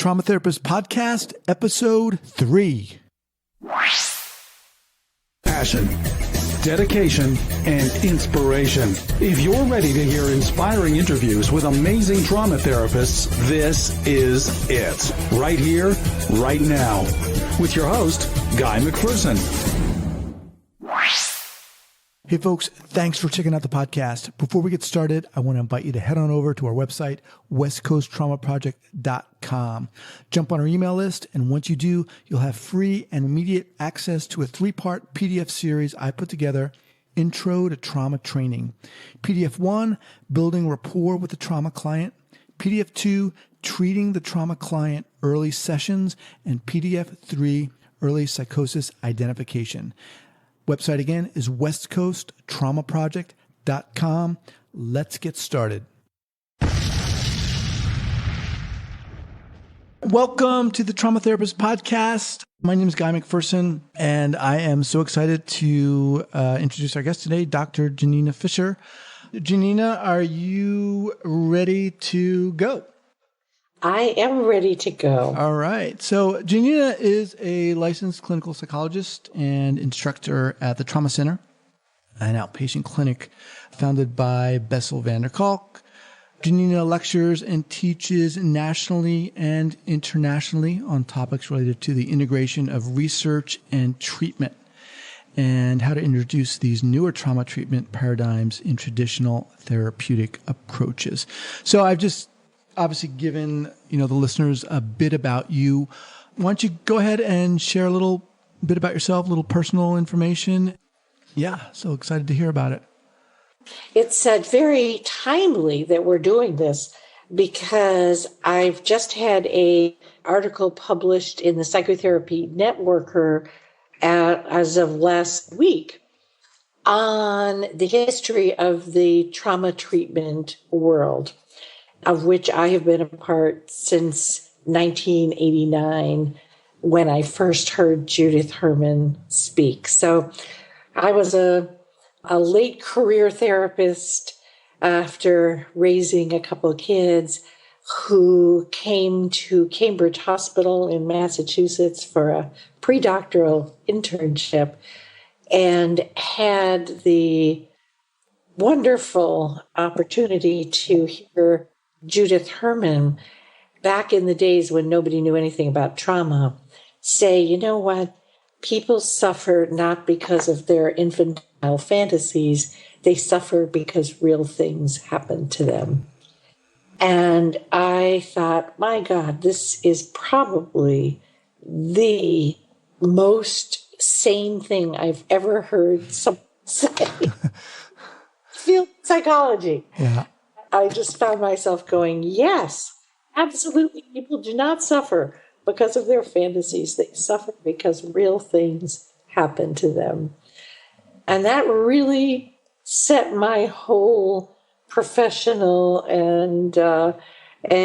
Trauma Therapist Podcast, Episode 3. Passion, dedication, and inspiration. If you're ready to hear inspiring interviews with amazing trauma therapists, this is it. Right here, right now. With your host, Guy McPherson. Hey folks, thanks for checking out the podcast. Before we get started, I want to invite you to head on over to our website, westcoasttraumaproject.com. Jump on our email list, and once you do, you'll have free and immediate access to a 3-part PDF series I put together, Intro to Trauma Training. PDF 1, Building Rapport with the Trauma Client. PDF 2, Treating the Trauma Client Early Sessions. And PDF 3, Early Psychosis Identification. Website again is westcoasttraumaproject.com. Let's get started. Welcome to the Trauma Therapist Podcast. My name is Guy McPherson, and I am so excited to introduce our guest today, Dr. Janina Fisher. Janina, are you ready to go? I am ready to go. All right. So Janina is a licensed clinical psychologist and instructor at the Trauma Center, an outpatient clinic founded by Bessel van der Kolk. Janina lectures and teaches nationally and internationally on topics related to the integration of research and treatment and how to introduce these newer trauma treatment paradigms in traditional therapeutic approaches. So I've just obviously given, the listeners a bit about you. Why don't you go ahead and share a little bit about yourself, a little personal information? Yeah, so excited to hear about it. It's very timely that we're doing this because I've just had an article published in the Psychotherapy Networker as of last week on the history of the trauma treatment world, of which I have been a part since 1989 when I first heard Judith Herman speak. So I was a late career therapist after raising a couple of kids who came to Cambridge Hospital in Massachusetts for a pre-doctoral internship and had the wonderful opportunity to hear Judith Herman, back in the days when nobody knew anything about trauma, say, you know what? People suffer not because of their infantile fantasies. They suffer because real things happen to them. And I thought, my God, this is probably the most sane thing I've ever heard someone say. Field psychology. Yeah. I just found myself going, yes, absolutely. People do not suffer because of their fantasies. They suffer because real things happen to them. And that really set my whole professional and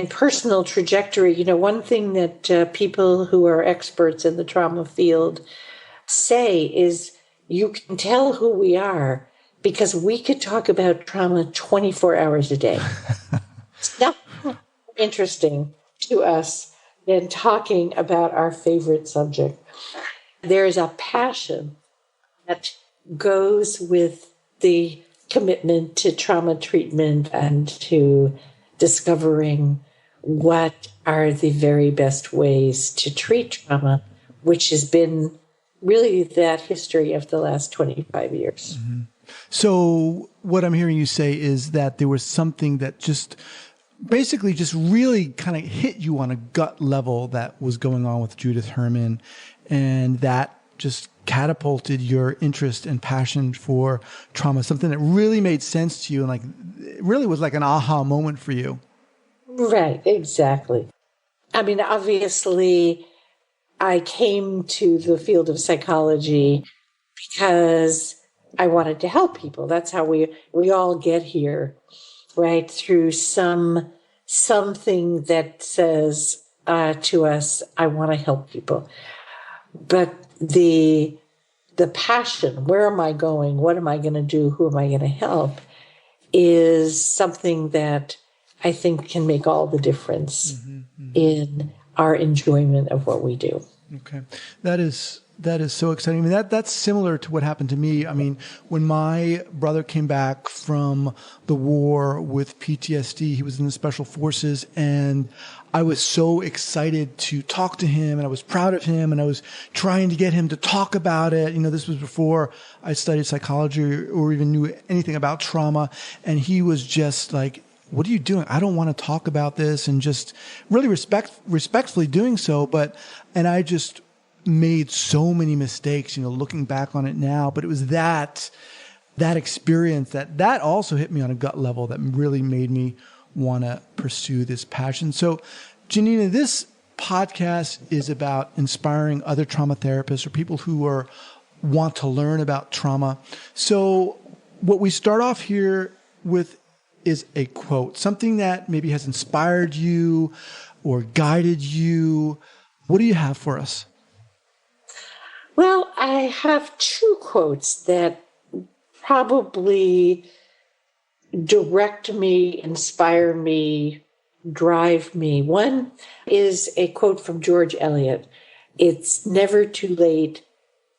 personal trajectory. One thing that people who are experts in the trauma field say is you can tell who we are because we could talk about trauma 24 hours a day. It's not interesting to us than talking about our favorite subject. There is a passion that goes with the commitment to trauma treatment and to discovering what are the very best ways to treat trauma, which has been really that history of the last 25 years. Mm-hmm. So what I'm hearing you say is that there was something that just basically just really kind of hit you on a gut level that was going on with Judith Herman, and that just catapulted your interest and passion for trauma, something that really made sense to you and like it really was like an aha moment for you. Right, exactly. I mean, obviously, I came to the field of psychology because I wanted to help people. That's how we all get here, right? Through something that says to us, I want to help people. But the passion, where am I going? What am I going to do? Who am I going to help? Is something that I think can make all the difference in our enjoyment of what we do. Okay. That is so exciting. I mean, that's similar to what happened to me. I mean, when my brother came back from the war with PTSD, he was in the special forces, and I was so excited to talk to him, and I was proud of him, and I was trying to get him to talk about it. You know, this was before I studied psychology or even knew anything about trauma. And he was just like, what are you doing? I don't want to talk about this, and just really respectfully doing so. And I just made so many mistakes, you know, looking back on it now. But it was that experience that also hit me on a gut level that really made me want to pursue this passion. So, Janina, this podcast is about inspiring other trauma therapists or people who want to learn about trauma. So what we start off here with is a quote, something that maybe has inspired you or guided you. What do you have for us? Well, I have two quotes that probably direct me, inspire me, drive me. One is a quote from George Eliot. It's never too late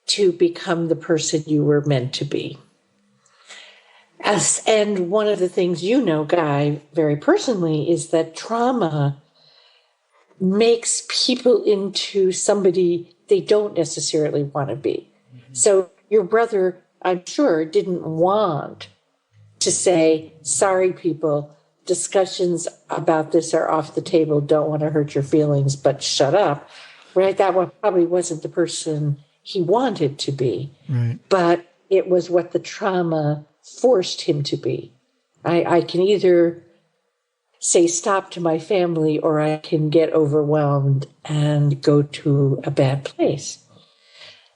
to become the person you were meant to be. And one of the things you know, Guy, very personally, is that trauma makes people into somebody they don't necessarily want to be. Mm-hmm. So your brother, I'm sure, didn't want to say, sorry, people, discussions about this are off the table, don't want to hurt your feelings, but shut up, right? That one probably wasn't the person he wanted to be, right. But it was what the trauma forced him to be. I can either say stop to my family, or I can get overwhelmed and go to a bad place.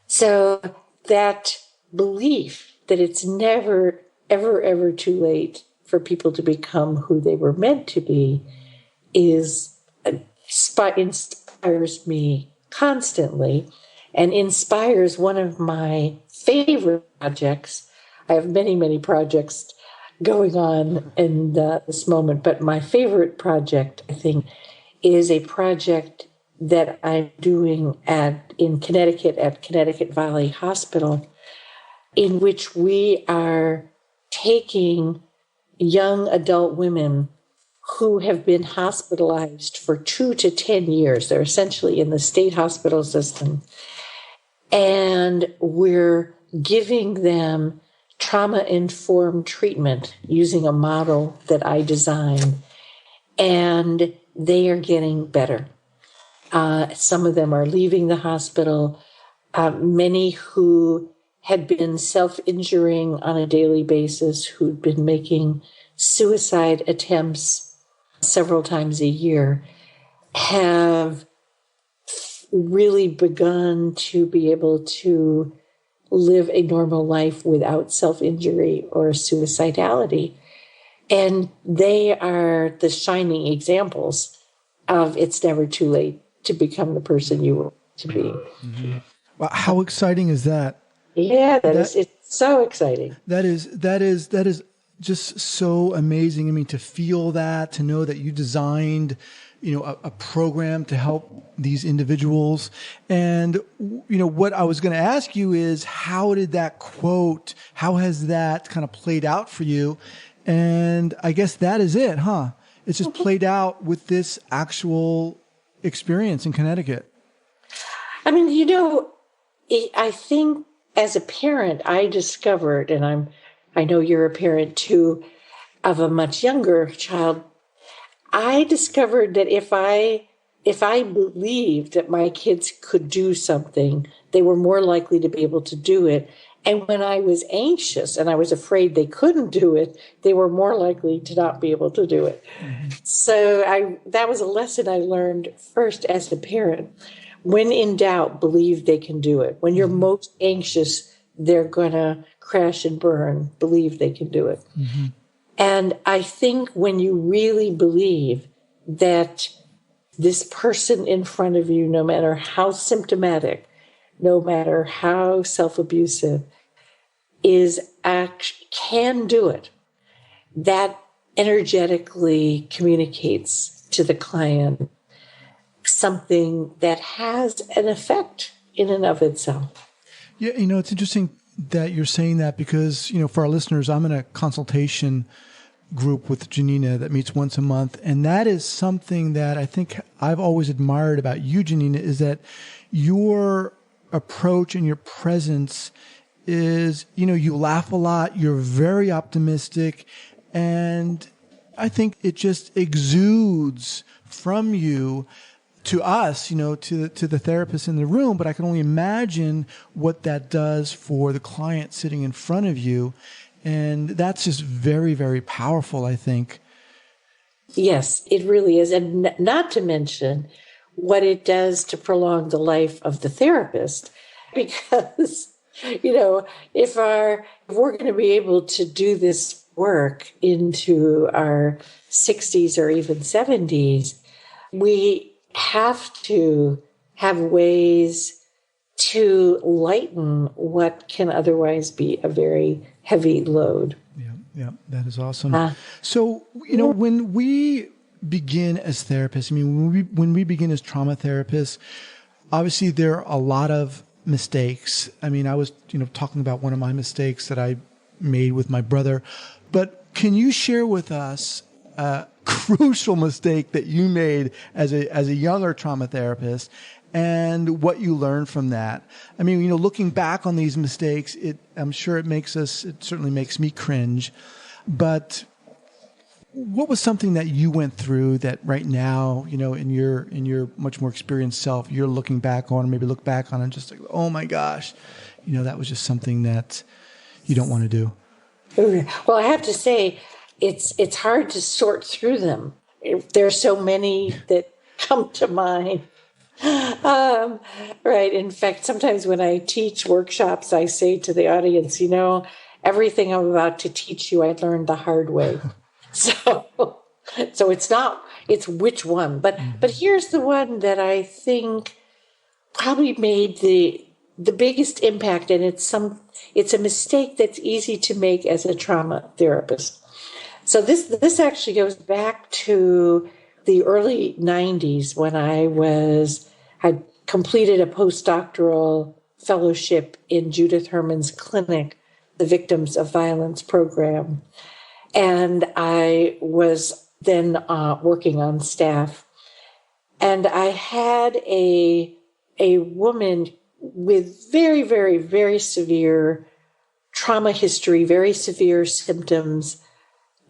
So that belief that it's never, ever, ever too late for people to become who they were meant to be inspires me constantly, and inspires one of my favorite projects. I have many, many projects going on in this moment, but my favorite project, I think, is a project that I'm doing in Connecticut at Connecticut Valley Hospital, in which we are taking young adult women who have been hospitalized for 2 to 10 years. They're essentially in the state hospital system. And we're giving them trauma-informed treatment using a model that I designed. And they are getting better. Some of them are leaving the hospital. Many who had been self-injuring on a daily basis, who'd been making suicide attempts several times a year, have really begun to be able to live a normal life without self-injury or suicidality. And they are the shining examples of it's never too late to become the person you want to be. Mm-hmm. Well, how exciting is that? Yeah, it's so exciting. That is just so amazing. I mean, to feel that, to know that you designed, a program to help these individuals. And, what I was going to ask you is, how has that kind of played out for you? And I guess that is it, huh? It's just played out with this actual experience in Connecticut. I mean, I think as a parent, I discovered, and I know you're a parent too, of a much younger child. I discovered that if I believed that my kids could do something, they were more likely to be able to do it. And when I was anxious and I was afraid they couldn't do it, they were more likely to not be able to do it. Mm-hmm. So that was a lesson I learned first as a parent. When in doubt, believe they can do it. When you're most anxious, they're going to crash and burn. Believe they can do it. Mm-hmm. And I think when you really believe that this person in front of you, no matter how symptomatic, no matter how self-abusive, can do it, that energetically communicates to the client something that has an effect in and of itself. Yeah, it's interesting that you're saying that because, for our listeners, I'm in a consultation group with Janina that meets once a month. And that is something that I think I've always admired about you, Janina, is that your approach and your presence is, you laugh a lot, you're very optimistic, and I think it just exudes from you to us, to the therapist in the room, but I can only imagine what that does for the client sitting in front of you. And that's just very, very powerful, I think. Yes, it really is. And not to mention what it does to prolong the life of the therapist. Because, if we're going to be able to do this work into our 60s or even 70s, we have to have ways to lighten what can otherwise be a very heavy load. Yeah, that is awesome. So, when we begin as therapists, when we begin as trauma therapists, obviously there are a lot of mistakes. I was, talking about one of my mistakes that I made with my brother, but can you share with us a crucial mistake that you made as a younger trauma therapist and what you learned from that? Looking back on these mistakes, I'm sure it certainly makes me cringe, but what was something that you went through that right now, in your much more experienced self, you're looking back on, or maybe look back on and just like, oh my gosh, that was just something that you don't want to do? Well, I have to say, it's hard to sort through them. There are so many that come to mind. Right. In fact, sometimes when I teach workshops, I say to the audience, everything I'm about to teach you, I learned the hard way. So it's which one. But here's the one that I think probably made the biggest impact, and it's a mistake that's easy to make as a trauma therapist. So this actually goes back to the early 90s when I had completed a postdoctoral fellowship in Judith Herman's clinic, the Victims of Violence program. And I was then working on staff. And I had a woman with very, very, very severe trauma history, very severe symptoms,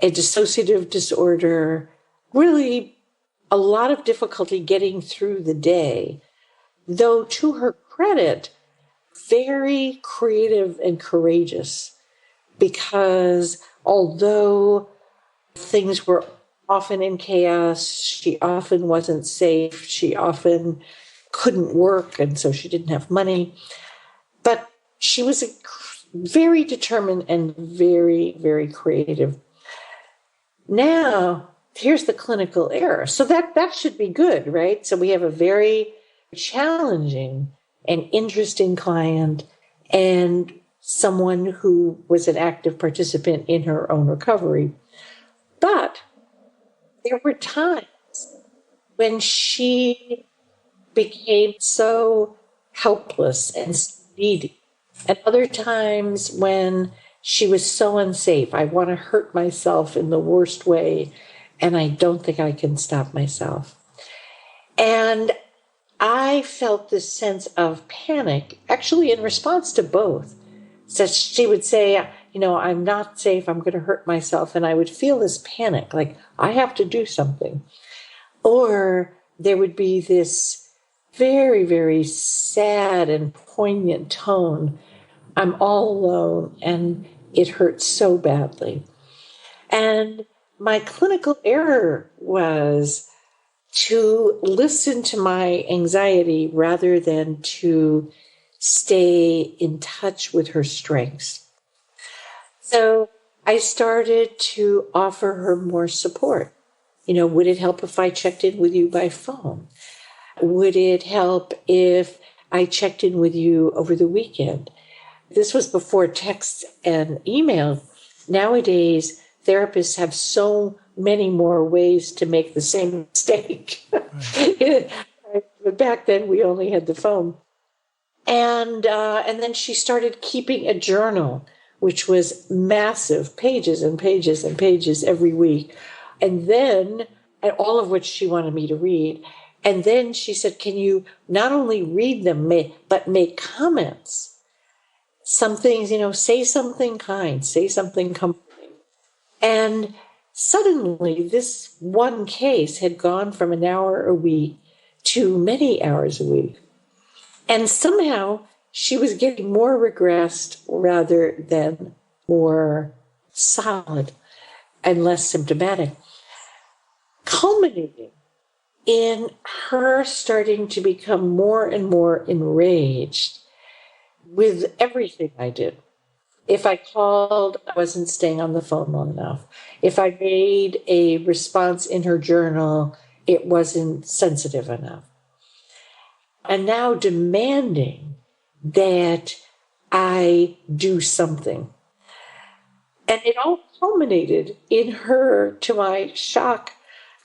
a dissociative disorder, really a lot of difficulty getting through the day, though to her credit, very creative and courageous, because although things were often in chaos, she often wasn't safe, she often couldn't work, and so she didn't have money. But she was very determined and very, very creative. Now, here's the clinical error. So that should be good, right? So we have a very challenging and interesting client and someone who was an active participant in her own recovery. But there were times when she became so helpless and needy, and other times when she was so unsafe. I want to hurt myself in the worst way, and I don't think I can stop myself. And I felt this sense of panic, actually in response to both. So she would say, I'm not safe, I'm going to hurt myself. And I would feel this panic, like I have to do something. Or there would be this very, very sad and poignant tone. I'm all alone and it hurts so badly. And my clinical error was to listen to my anxiety rather than to stay in touch with her strengths. So I started to offer her more support. Would it help if I checked in with you by phone? Would it help if I checked in with you over the weekend? This was before text and email. Nowadays, therapists have so many more ways to make the same mistake. Right. but back then we only had the phone. And then she started keeping a journal, which was massive, pages and pages and pages every week. And all of which she wanted me to read. And then she said, can you not only read them, but make comments? Some things, say something kind, say something comforting. And suddenly this one case had gone from an hour a week to many hours a week. And somehow she was getting more regressed rather than more solid and less symptomatic, culminating in her starting to become more and more enraged with everything I did. If I called, I wasn't staying on the phone long enough. If I made a response in her journal, it wasn't sensitive enough. And now demanding that I do something. And it all culminated in her, to my shock,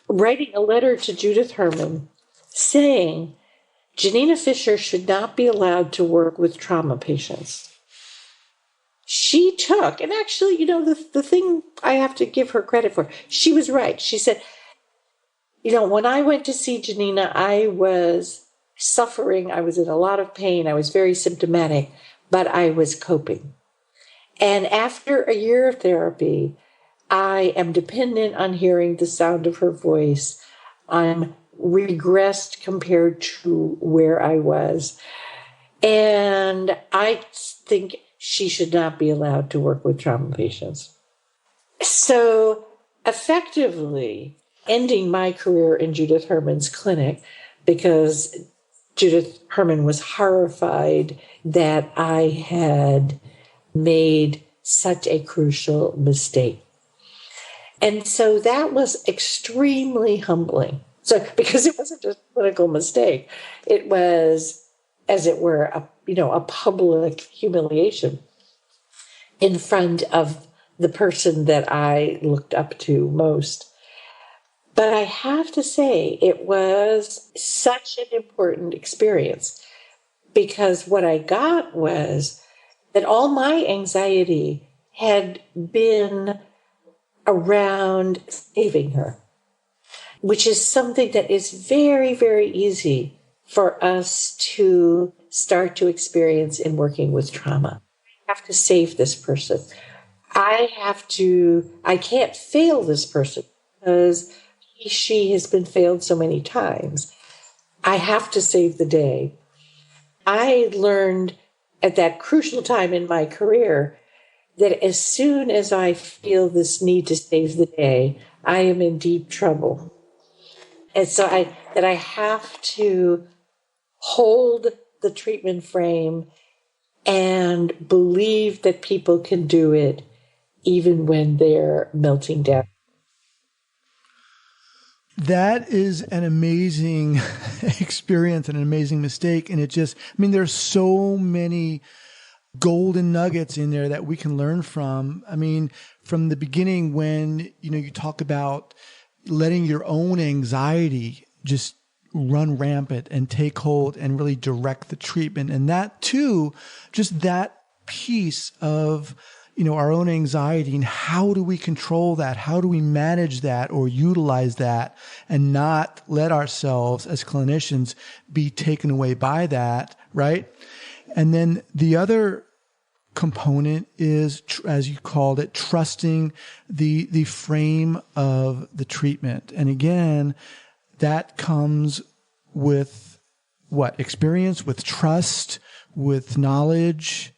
writing a letter to Judith Herman saying Janina Fisher should not be allowed to work with trauma patients. She took, and actually, the thing I have to give her credit for, she was right. She said, when I went to see Janina, I was suffering. I was in a lot of pain. I was very symptomatic, but I was coping. And after a year of therapy, I am dependent on hearing the sound of her voice. I'm regressed compared to where I was. And I think she should not be allowed to work with trauma patients. So effectively ending my career in Judith Herman's clinic, because Judith Herman was horrified that I had made such a crucial mistake. And so that was extremely humbling. So, because it wasn't just a clinical mistake, it was, as it were, a public humiliation in front of the person that I looked up to most. But I have to say, it was such an important experience, because what I got was that all my anxiety had been around saving her, which is something that is very, very easy for us to start to experience in working with trauma. I have to save this person. I can't fail this person because she has been failed so many times. I have to save the day. I learned at that crucial time in my career that as soon as I feel this need to save the day, I am in deep trouble. And so I have to hold the treatment frame and believe that people can do it even when they're melting down. That is an amazing experience and an amazing mistake. And there's so many golden nuggets in there that we can learn from. From the beginning, when, you talk about letting your own anxiety just run rampant and take hold and really direct the treatment. And that too, just that piece of, our own anxiety, and how do we control that? How do we manage that or utilize that and not let ourselves as clinicians be taken away by that, right? And then the other component is, as you called it, trusting the frame of the treatment. And again, that comes with what? Experience, with trust, with knowledge.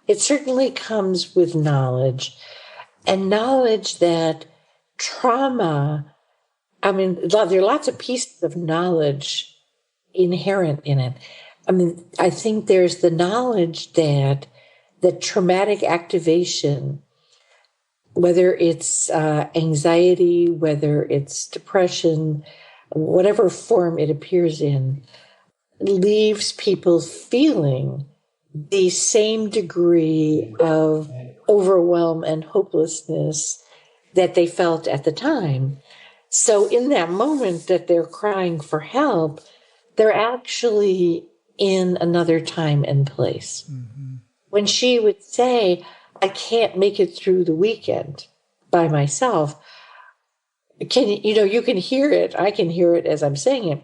It certainly comes with knowledge, and knowledge that trauma, there are lots of pieces of knowledge inherent in it. I think there's the knowledge that traumatic activation, whether it's anxiety, whether it's depression, whatever form it appears in, leaves people feeling the same degree of overwhelm and hopelessness that they felt at the time. So in that moment that they're crying for help, they're actually in another time and place. Mm-hmm. When she would say, I can't make it through the weekend by myself, you can hear it. I can hear it as I'm saying it.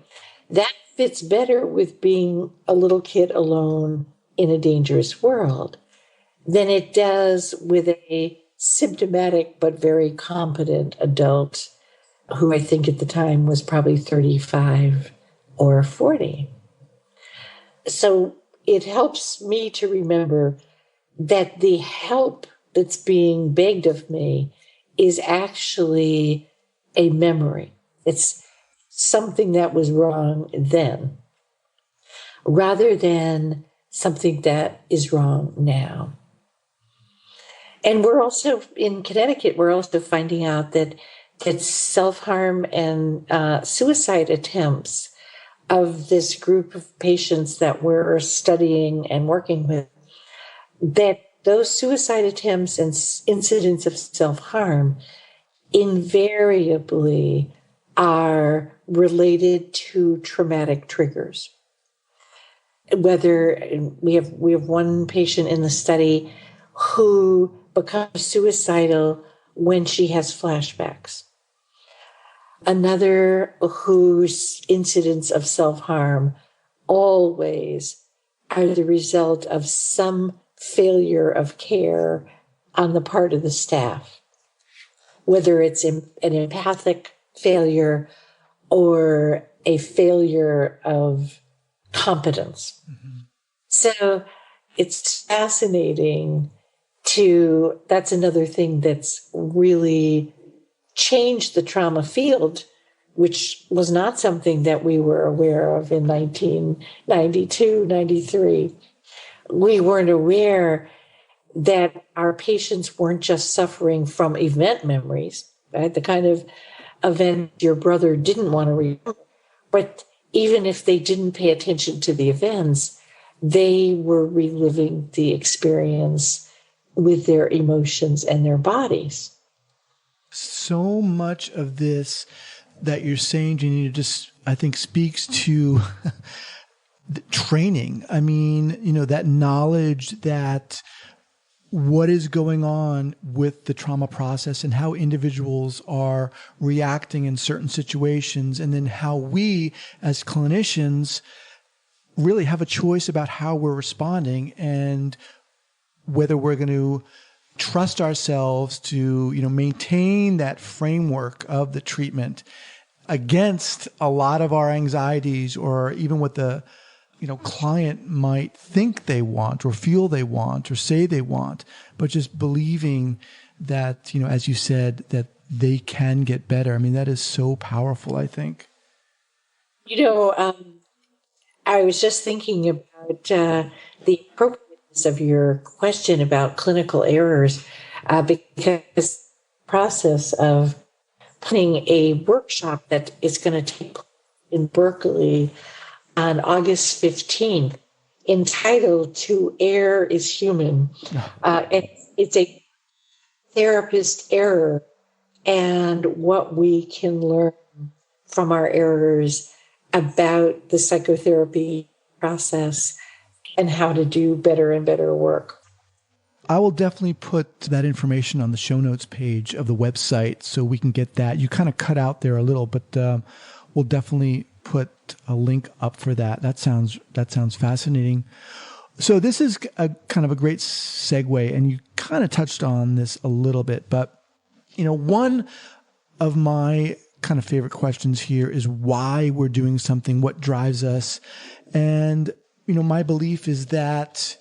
That fits better with being a little kid alone in a dangerous world than it does with a symptomatic but very competent adult who I think at the time was probably 35 or 40. So it helps me to remember that the help that's being begged of me is actually a memory. It's something that was wrong then, rather than something that is wrong now. And we're also, in Connecticut, we're also finding out that self-harm and suicide attempts of this group of patients that we're studying and working with, that those suicide attempts and incidents of self-harm invariably are related to traumatic triggers. Whether we have one patient in the study who becomes suicidal when she has flashbacks. Another whose incidents of self-harm always are the result of some failure of care on the part of the staff, whether it's an empathic failure or a failure of competence. Mm-hmm. So it's fascinating that's another thing that's really changed the trauma field, which was not something that we were aware of in 1992, 93. We weren't aware that our patients weren't just suffering from event memories, right? The kind of event your brother didn't want to remember. But even if they didn't pay attention to the events, they were reliving the experience with their emotions and their bodies. So much of this that you're saying, Janina, just, I think, speaks to the training. I mean, that knowledge that what is going on with the trauma process and how individuals are reacting in certain situations, and then how we as clinicians really have a choice about how we're responding and whether we're going to trust ourselves to, maintain that framework of the treatment against a lot of our anxieties, or even what the, client might think they want or feel they want or say they want, but just believing that, as you said, that they can get better. I mean, that is so powerful, I think. I was just thinking about the appropriateness of your question about clinical errors, because the process of planning a workshop that is going to take place in Berkeley on August 15th, entitled "To Err is Human." It's a therapist error and what we can learn from our errors about the psychotherapy process and how to do better and better work. I will definitely put that information on the show notes page of the website so we can get that. You kind of cut out there a little, but we'll definitely put a link up for that. That sounds fascinating. So this is a kind of a great segue, and you kind of touched on this a little bit, but one of my kind of favorite questions here is why we're doing something, what drives us. And my belief is that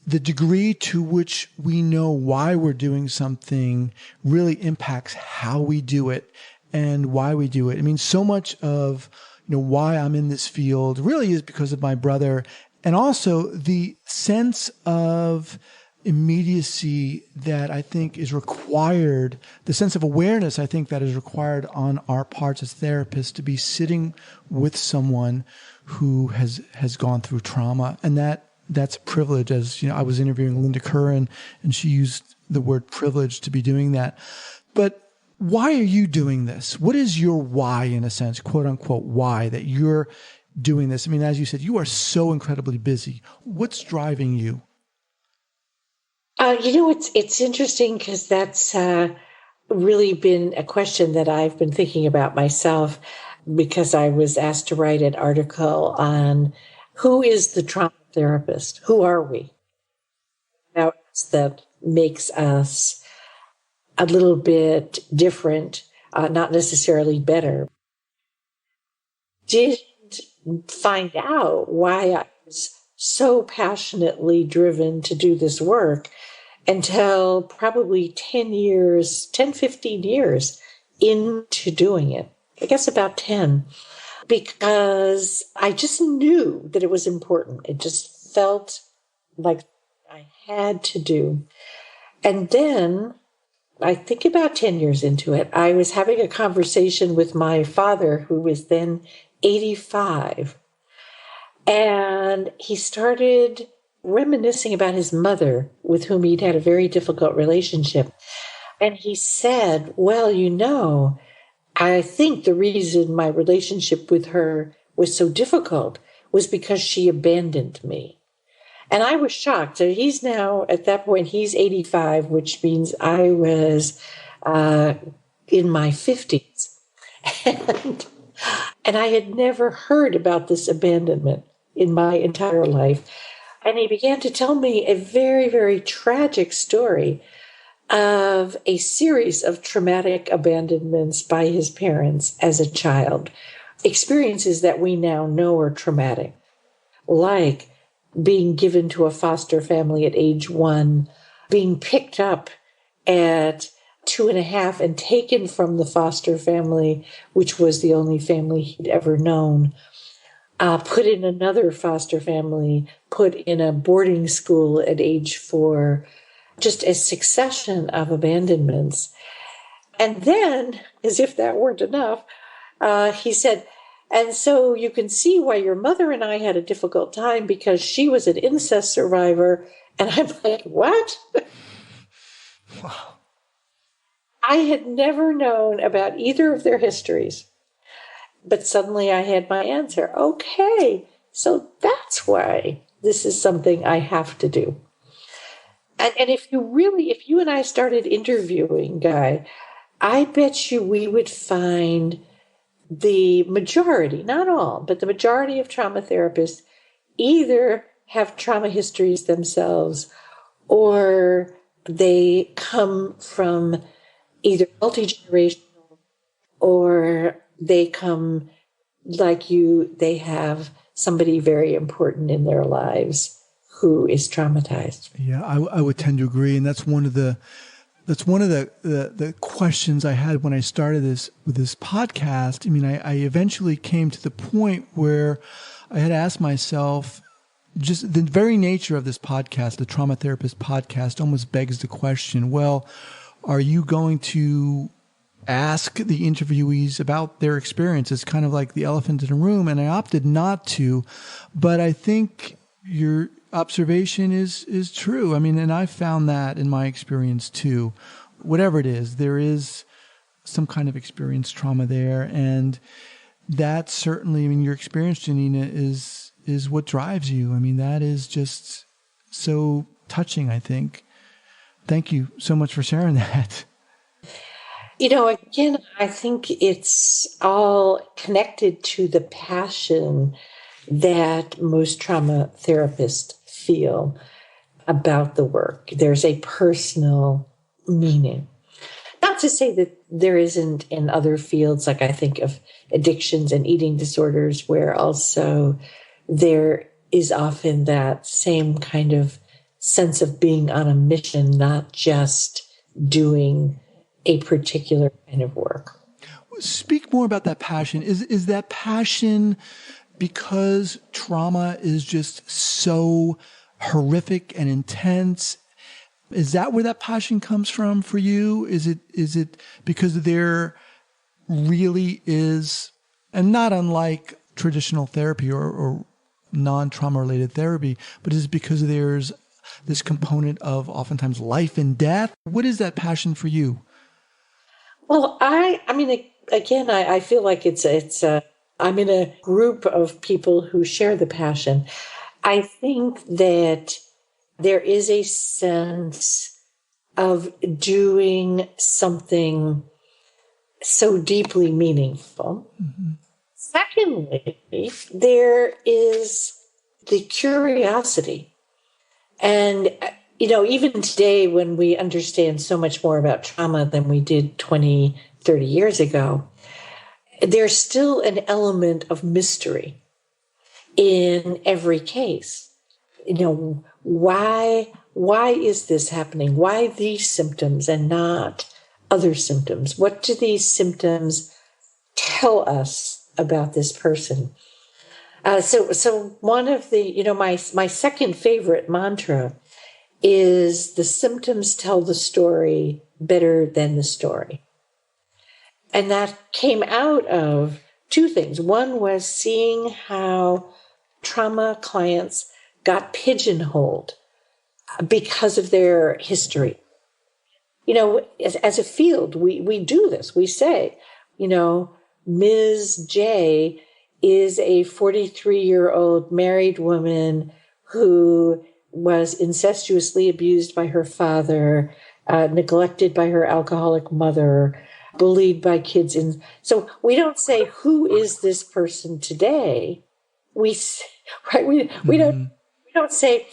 the degree to which we know why we're doing something really impacts how we do it and why we do it. I mean, so much of why I'm in this field really is because of my brother, and also the sense of immediacy that I think is required, the sense of awareness I think that is required on our parts as therapists to be sitting with someone who has gone through trauma. And that's a privilege. As I was interviewing Linda Curran, and she used the word privilege to be doing that. But why are you doing this? What is your why, in a sense, quote unquote, why that you're doing this? I mean, as you said, you are so incredibly busy. What's driving you? It's interesting because that's really been a question that I've been thinking about myself, because I was asked to write an article on who is the trauma therapist? Who are we? Now, that makes us a little bit different, not necessarily better. Didn't find out why I was so passionately driven to do this work until probably 15 years into doing it. I guess about 10, because I just knew that it was important. It just felt like I had to do. And then I think about 10 years into it, I was having a conversation with my father, who was then 85. And he started reminiscing about his mother, with whom he'd had a very difficult relationship. And he said, well, I think the reason my relationship with her was so difficult was because she abandoned me. And I was shocked. So he's now, at that point, he's 85, which means I was in my 50s. And I had never heard about this abandonment in my entire life. And he began to tell me a very, very tragic story of a series of traumatic abandonments by his parents as a child, experiences that we now know are traumatic, like being given to a foster family at age 1, being picked up at 2.5 and taken from the foster family, which was the only family he'd ever known, put in another foster family, put in a boarding school at age 4, just a succession of abandonments. And then, as if that weren't enough, he said, and so you can see why your mother and I had a difficult time, because she was an incest survivor. And I'm like, what? Wow. I had never known about either of their histories. But suddenly I had my answer. Okay, so that's why this is something I have to do. And if you and I started interviewing, Guy, I bet you we would find the majority, not all, but the majority of trauma therapists either have trauma histories themselves, or they come from either multi-generational, or they come like you, they have somebody very important in their lives who is traumatized. Yeah, I would tend to agree. And that's one of the questions I had when I started with this podcast. I mean, I eventually came to the point where I had asked myself, just the very nature of this podcast, the Trauma Therapist podcast, almost begs the question, well, are you going to ask the interviewees about their experience? It's kind of like the elephant in the room, and I opted not to. But I think your observation is true. I mean, and I found that in my experience too. Whatever it is, there is some kind of experience trauma there, and that certainly, I mean, your experience, Janina, is what drives you. I mean, that is just so touching, I think. Thank you so much for sharing that. Again, I think it's all connected to the passion that most trauma therapists feel about the work. There's a personal meaning. Not to say that there isn't in other fields, like I think of addictions and eating disorders, where also there is often that same kind of sense of being on a mission, not just doing a particular kind of work. Speak more about that passion. Is that passion because trauma is just so horrific and intense? Is that where that passion comes from for you? Is it because there really is, and not unlike traditional therapy or non-trauma related therapy, but is it because there's this component of oftentimes life and death? What is that passion for you? Well, I mean, again, I feel like it's I'm in a group of people who share the passion. I think that there is a sense of doing something so deeply meaningful. Mm-hmm. Secondly, there is the curiosity. And, even today when we understand so much more about trauma than we did 20, 30 years ago, there's still an element of mystery in every case. Why is this happening? Why these symptoms and not other symptoms? What do these symptoms tell us about this person? So one of the, my second favorite mantra is the symptoms tell the story better than the story. And that came out of two things. One was seeing how trauma clients got pigeonholed because of their history. As a field, we do this. We say, Ms. J is a 43-year-old married woman who was incestuously abused by her father, neglected by her alcoholic mother, bullied by kids. So we don't say, who is this person today? We don't say,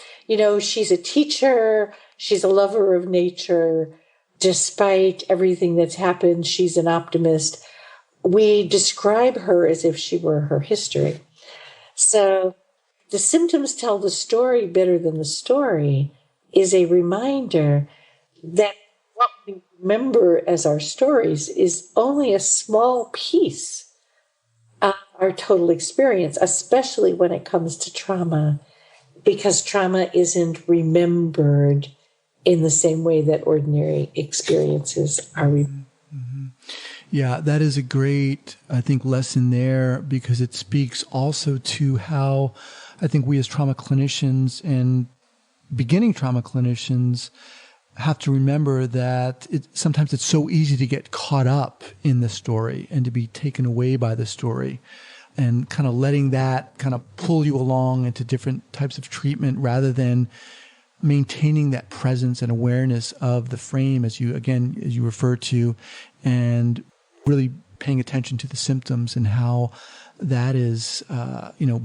she's a teacher, she's a lover of nature. Despite everything that's happened, she's an optimist. We describe her as if she were her history. So the symptoms tell the story better than the story is a reminder that what we remember as our stories is only a small piece of our total experience, especially when it comes to trauma, because trauma isn't remembered in the same way that ordinary experiences are remembered. Mm-hmm. Yeah, that is a great, I think, lesson there, because it speaks also to how I think we as trauma clinicians and beginning trauma clinicians have to remember that sometimes it's so easy to get caught up in the story and to be taken away by the story, and kind of letting that kind of pull you along into different types of treatment rather than maintaining that presence and awareness of the frame as you refer to, and really paying attention to the symptoms and how that is,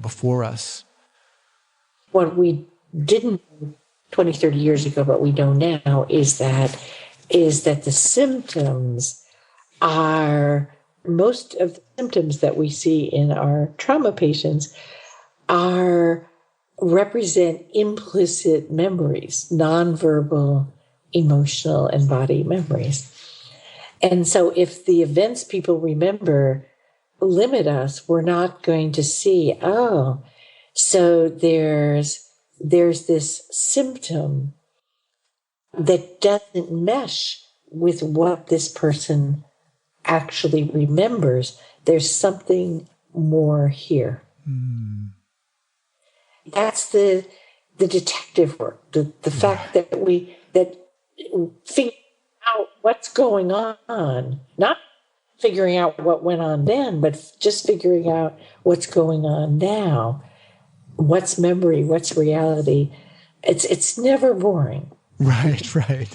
before us. What we didn't 20, 30 years ago, but we know now is that the symptoms are, most of the symptoms that we see in our trauma patients represent implicit memories, nonverbal, emotional, and body memories. And so if the events people remember limit us, we're not going to see, so there's this symptom that doesn't mesh with what this person actually remembers. There's something more here. Mm. That's the detective work, the fact that figure out what's going on, not figuring out what went on then, but just figuring out what's going on now. What's memory? What's reality? It's never boring. Right.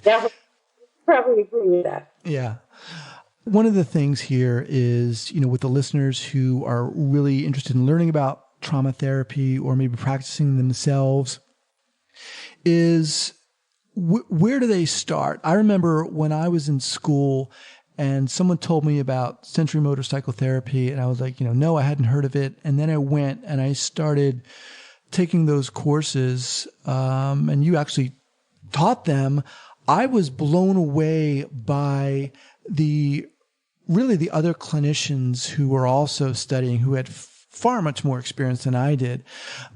That would probably agree with that. Yeah. One of the things here is, with the listeners who are really interested in learning about trauma therapy or maybe practicing themselves, is where do they start? I remember when I was in school and someone told me about sensory motor psychotherapy, and I was like, no, I hadn't heard of it. And then I went and I started taking those courses, and you actually taught them. I was blown away by the other clinicians who were also studying, who had far much more experience than I did.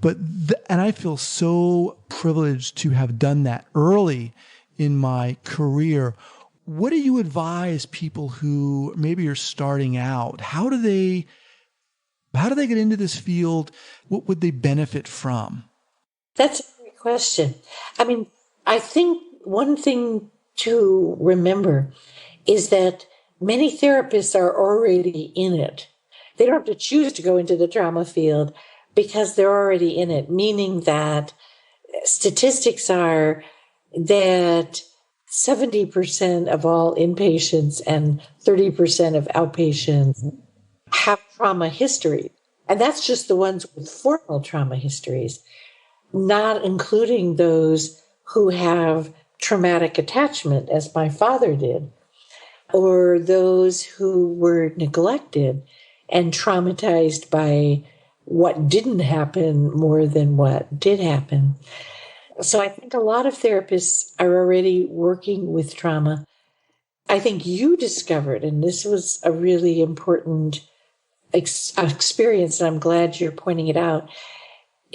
And I feel so privileged to have done that early in my career. What do you advise people who maybe are starting out? How do they get into this field? What would they benefit from? That's a great question. I think one thing to remember is that many therapists are already in it. they don't have to choose to go into the trauma field because they're already in it, meaning that statistics are that 70% of all inpatients and 30% of outpatients have trauma history. And that's just the ones with formal trauma histories, not including those who have traumatic attachment, as my father did, or those who were neglected and traumatized by what didn't happen more than what did happen. So I think a lot of therapists are already working with trauma. I think you discovered, and this was a really important experience, and I'm glad you're pointing it out,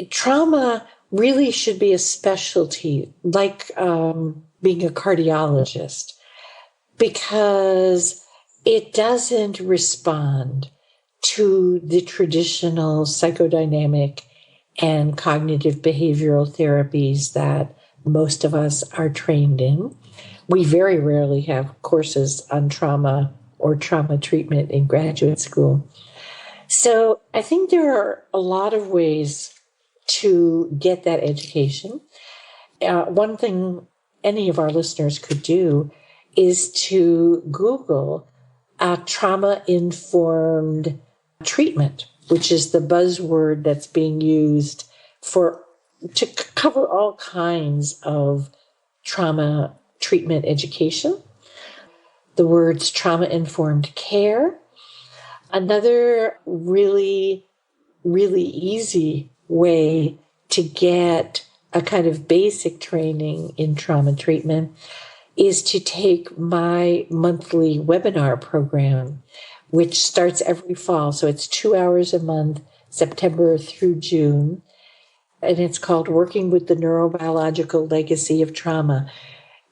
trauma really should be a specialty, like being a cardiologist, because it doesn't respond to the traditional psychodynamic and cognitive behavioral therapies that most of us are trained in. We very rarely have courses on trauma or trauma treatment in graduate school. So I think there are a lot of ways to get that education. One thing any of our listeners could do is to Google trauma-informed treatment, which is the buzzword that's being used to cover all kinds of trauma treatment education. The words trauma-informed care. Another really, really easy way to get a kind of basic training in trauma treatment is to take my monthly webinar program, which starts every fall. So it's 2 hours a month, September through June. And it's called Working with the Neurobiological Legacy of Trauma.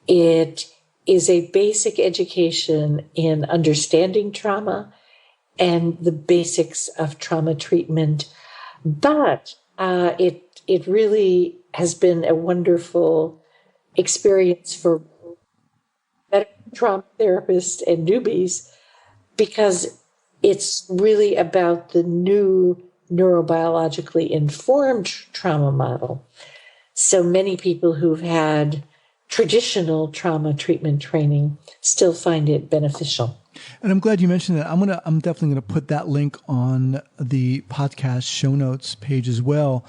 It is a basic education in understanding trauma and the basics of trauma treatment. But it really has been a wonderful experience for trauma therapists and newbies, because it's really about the new neurobiologically informed trauma model. So many people who've had traditional trauma treatment training still find it beneficial. And I'm glad you mentioned that. I'm definitely gonna put that link on the podcast show notes page as well.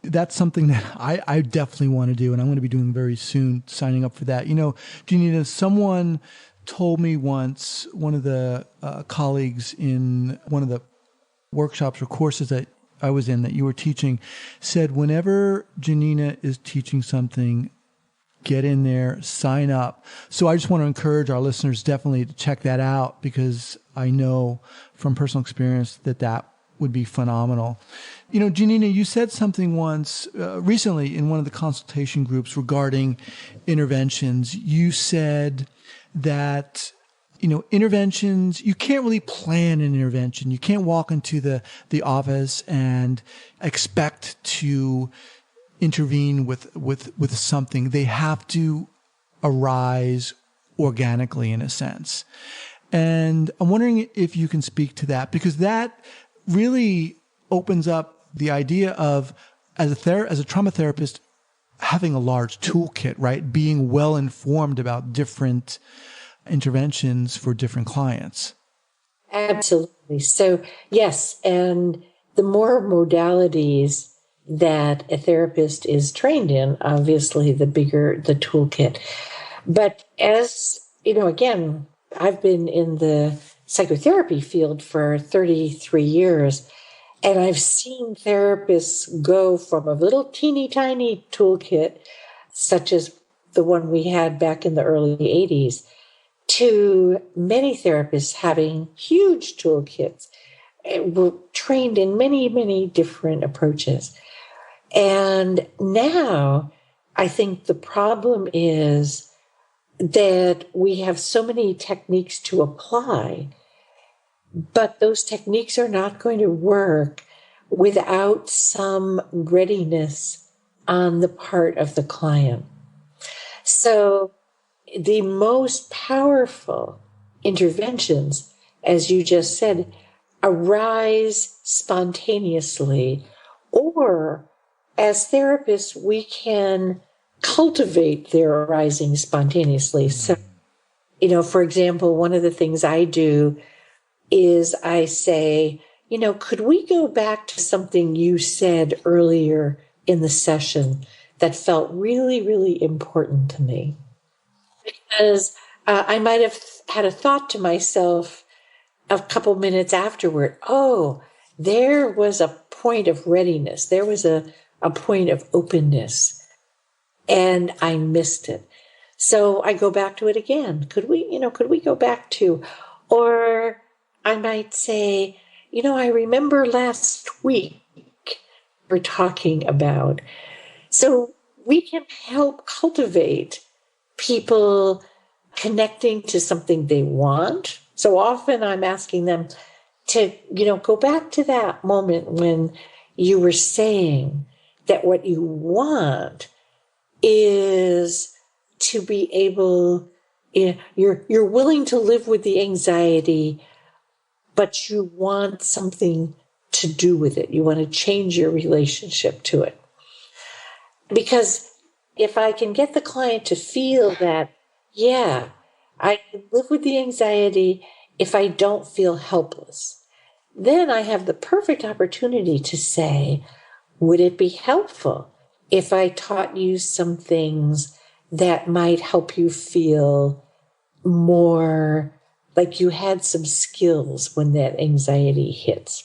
That's something that I definitely want to do, and I'm going to be doing very soon, signing up for that. You know, Janina, someone told me once, one of the colleagues in one of the workshops or courses that I was in that you were teaching, said whenever Janina is teaching something, get in there, sign up. So I just want to encourage our listeners definitely to check that out, because I know from personal experience that would be phenomenal. You know, Janina, you said something once recently in one of the consultation groups regarding interventions. You said that, you know, interventions, you can't really plan an intervention. You can't walk into the office and expect to intervene with something. They have to arise organically, in a sense. And I'm wondering if you can speak to that, because that really opens up the idea of, as a trauma therapist, having a large toolkit, right? Being well informed about different interventions for different clients. Absolutely. So yes, and the more modalities that a therapist is trained in, obviously the bigger the toolkit. But as you know, again, I've been in the psychotherapy field for 33 years, and I've seen therapists go from a little teeny tiny toolkit, such as the one we had back in the early 80s, to many therapists having huge toolkits. We're trained in many, many different approaches. And now I think the problem is that we have so many techniques to apply, but those techniques are not going to work without some readiness on the part of the client. So the most powerful interventions, as you just said, arise spontaneously, or as therapists, we can cultivate their arising spontaneously. So, for example, one of the things I do is I say, could we go back to something you said earlier in the session that felt really, really important to me? Because I might have had a thought to myself a couple minutes afterward, oh, there was a point of readiness. There was a point of openness, and I missed it. So I go back to it again. Could we go back to, or I might say, I remember last week we're talking about. So we can help cultivate people connecting to something they want. So often I'm asking them to, go back to that moment when you were saying that what you want is to be able, you're willing to live with the anxiety, but you want something to do with it. You want to change your relationship to it. Because if I can get the client to feel that, yeah, I can live with the anxiety if I don't feel helpless, then I have the perfect opportunity to say, would it be helpful if I taught you some things that might help you feel more like you had some skills when that anxiety hits?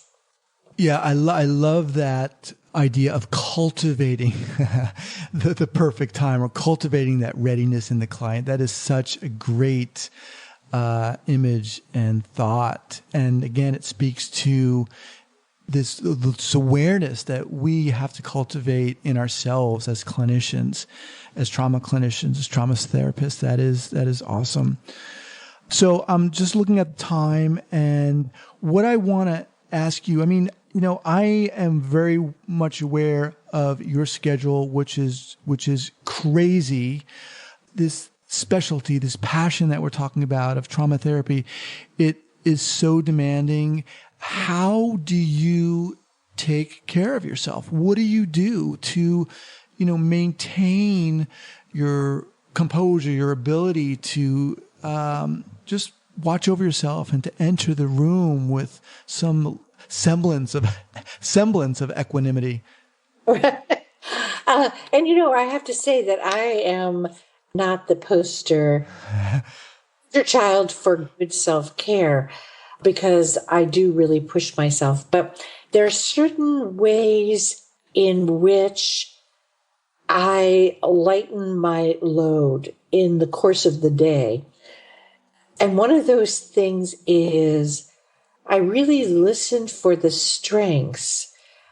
Yeah, I love that idea of cultivating the perfect time, or cultivating that readiness in the client. That is such a great image and thought. And again, it speaks to this awareness that we have to cultivate in ourselves as clinicians, as trauma clinicians, as trauma therapists. That is awesome. So I'm just looking at the time, and what I want to ask you, I am very much aware of your schedule, which is crazy. This specialty, this passion that we're talking about of trauma therapy, it is so demanding. How do you take care of yourself? What do you do to, maintain your composure, your ability to just watch over yourself and to enter the room with some semblance of equanimity? And I have to say that I am not the poster child for good self-care, because I do really push myself. But there are certain ways in which I lighten my load in the course of the day. And one of those things is I really listen for the strengths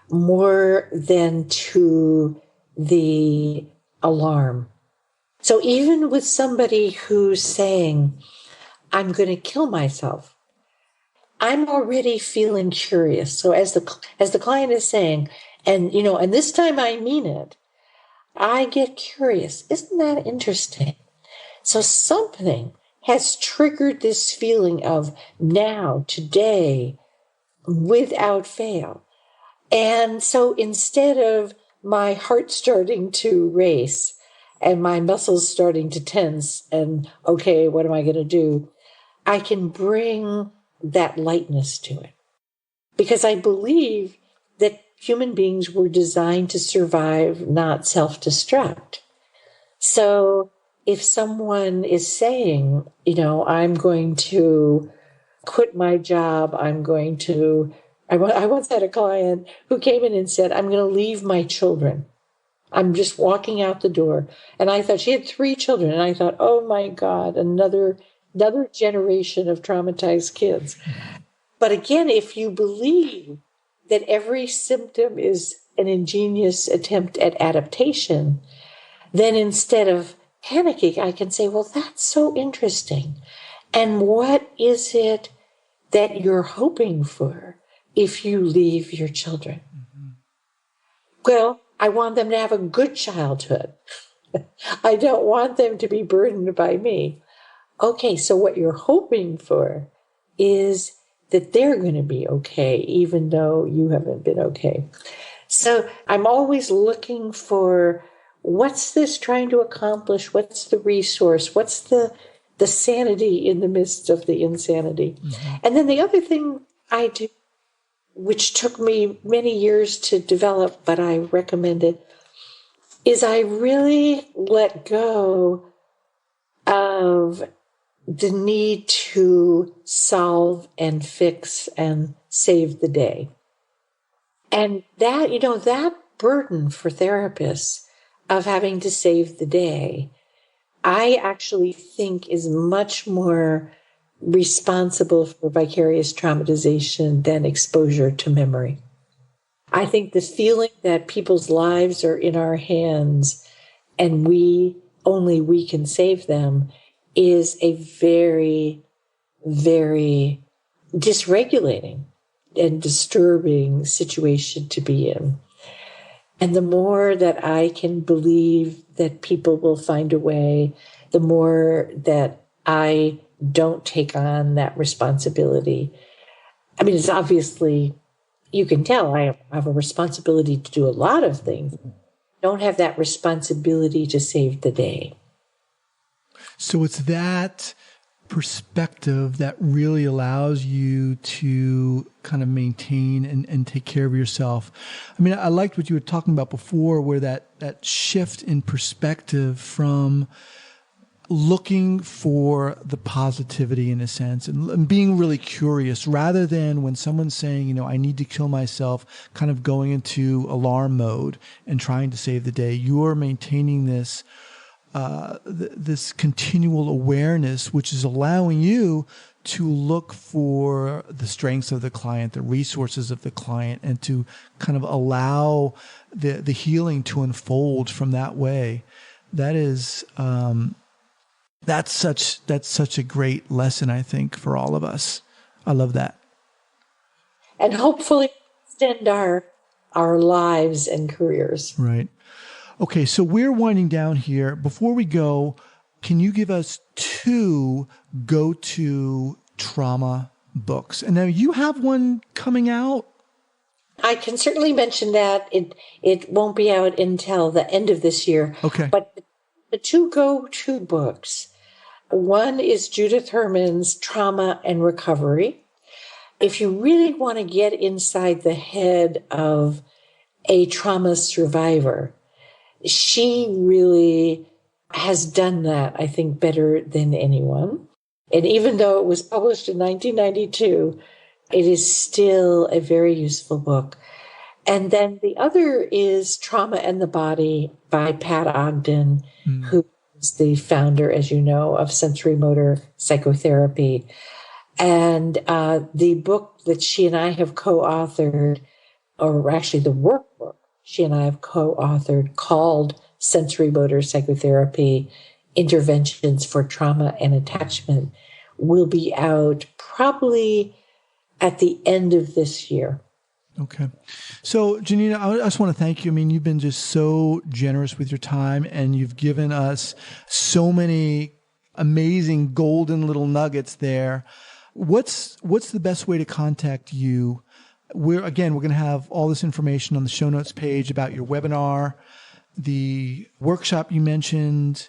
more than to the alarm. So even with somebody who's saying, I'm going to kill myself, I'm already feeling curious. So as the client is saying, and this time I mean it, I get curious. Isn't that interesting? So something has triggered this feeling of now, today, without fail. And so instead of my heart starting to race and my muscles starting to tense and, okay, what am I going to do? I can bring that lightness to it. Because I believe that human beings were designed to survive, not self-destruct. So if someone is saying, I'm going to quit my job, I once had a client who came in and said, I'm going to leave my children. I'm just walking out the door. And I thought, she had 3 children. And I thought, oh my God, another generation of traumatized kids. But again, if you believe that every symptom is an ingenious attempt at adaptation, then instead of panicking, I can say, well, that's so interesting. And what is it that you're hoping for if you leave your children? Mm-hmm. Well, I want them to have a good childhood. I don't want them to be burdened by me. Okay, so what you're hoping for is that they're going to be okay, even though you haven't been okay. So I'm always looking for, what's this trying to accomplish? What's the resource? What's the sanity in the midst of the insanity? Mm-hmm. And then the other thing I do, which took me many years to develop, but I recommend it, is I really let go of the need to solve and fix and save the day. And that, that burden for therapists of having to save the day, I actually think is much more responsible for vicarious traumatization than exposure to memory. I think the feeling that people's lives are in our hands and only we can save them is a very, very dysregulating and disturbing situation to be in. And the more that I can believe that people will find a way, the more that I don't take on that responsibility. I mean, it's obviously, you can tell I have a responsibility to do a lot of things. Don't have that responsibility to save the day. So it's that perspective that really allows you to kind of maintain and take care of yourself. I mean, I liked what you were talking about before, where that shift in perspective from looking for the positivity in a sense and being really curious, rather than when someone's saying, I need to kill myself, kind of going into alarm mode and trying to save the day. You're maintaining this this continual awareness, which is allowing you to look for the strengths of the client, the resources of the client, and to kind of allow the healing to unfold from that way. That is, that's such a great lesson, I think, for all of us. I love that. And hopefully extend our lives and careers. Right. Okay, so we're winding down here. Before we go, can you give us 2 go-to trauma books? And now you have one coming out. I can certainly mention that. It won't be out until the end of this year. Okay. But the 2 go-to books, one is Judith Herman's Trauma and Recovery. If you really want to get inside the head of a trauma survivor, she really has done that, I think, better than anyone. And even though it was published in 1992, it is still a very useful book. And then the other is Trauma and the Body by Pat Ogden, who is the founder, as you know, of sensory motor psychotherapy. And the book that she and I have co-authored, or actually the workbook she and I have co-authored, called Sensory Motor Psychotherapy, Interventions for Trauma and Attachment, will be out probably at the end of this year. Okay. So, Janina, I just want to thank you. I mean, you've been just so generous with your time, and you've given us so many amazing golden little nuggets there. What's the best way to contact you? We're going to have all this information on the show notes page about your webinar, the workshop you mentioned,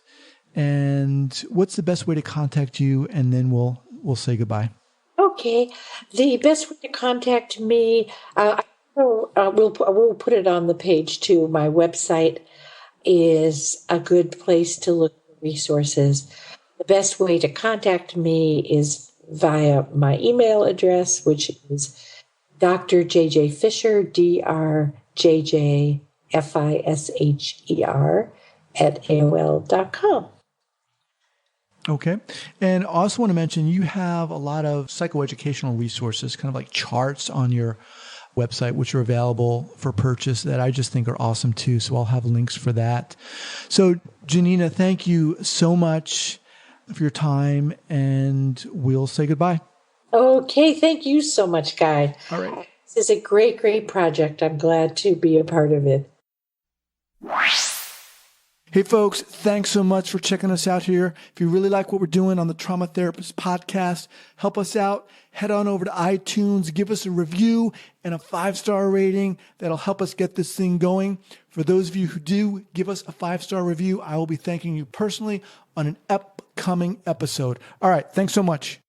and what's the best way to contact you? And then we'll say goodbye. Okay. The best way to contact me, we'll put it on the page too. My website is a good place to look for resources. The best way to contact me is via my email address, which is Dr. J.J. Fisher, DrJJ FISHER @AOL.com. Okay. And I also want to mention you have a lot of psychoeducational resources, kind of like charts on your website, which are available for purchase that I just think are awesome too. So I'll have links for that. So Janina, thank you so much for your time, and we'll say goodbye. Okay. Thank you so much, Guy. All right. This is a great, great project. I'm glad to be a part of it. Hey, folks, thanks so much for checking us out here. If you really like what we're doing on the Trauma Therapist Podcast, help us out. Head on over to iTunes, give us a review and a 5-star rating. That'll help us get this thing going. For those of you who do give us a 5-star review, I will be thanking you personally on an upcoming episode. All right, thanks so much.